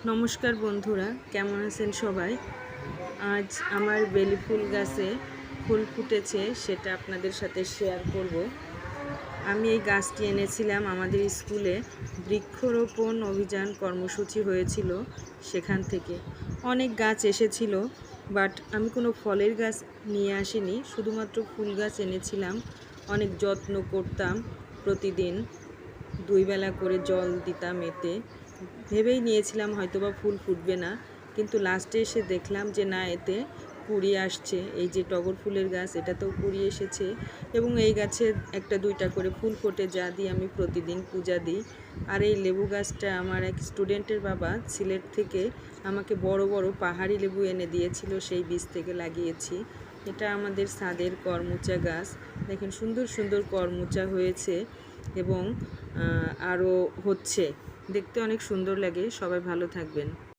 নমস্কার বন্ধুরা, কেমন আছেন সবাই? আজ আমার বেলি ফুল গাছে ফুল ফুটেছে, সেটা আপনাদের সাথে শেয়ার করব। আমি এই গাছটি এনেছিলাম আমাদের স্কুলে বৃক্ষরোপণ অভিযান কর্মসূচি হয়েছিল, সেখান থেকে অনেক গাছ এসেছিল। বাট আমি কোনো ফলের গাছ নিয়ে আসিনি, শুধুমাত্র ফুল গাছ এনেছিলাম। অনেক যত্ন করতাম, প্রতিদিন 2 বেলা করে জল দিতাম। এতে ভেবেই নিয়েছিলাম হয়তোবা ফুল ফুটবে না, কিন্তু লাস্টে এসে দেখলাম যে না, এতে কুঁড়ি আসছে। এই যে টগর ফুলের গাছ, এটাতেও কুঁড়ি এসেছে এবং এই গাছে 1-2টা করে ফুল ফোটে, যা দিয়ে আমি প্রতিদিন পূজা দিই। আর এই লেবু গাছটা আমার এক স্টুডেন্টের বাবা সিলেট থেকে আমাকে বড় বড় পাহাড়ি লেবু এনে দিয়েছিল, সেই বীজ থেকে লাগিয়েছি। এটা আমাদের ছাদের করমচা গাছ, দেখেন সুন্দর সুন্দর করমচা হয়েছে এবং আরও হচ্ছে। দেখতে অনেক সুন্দর লাগে। সবাই ভালো থাকবেন।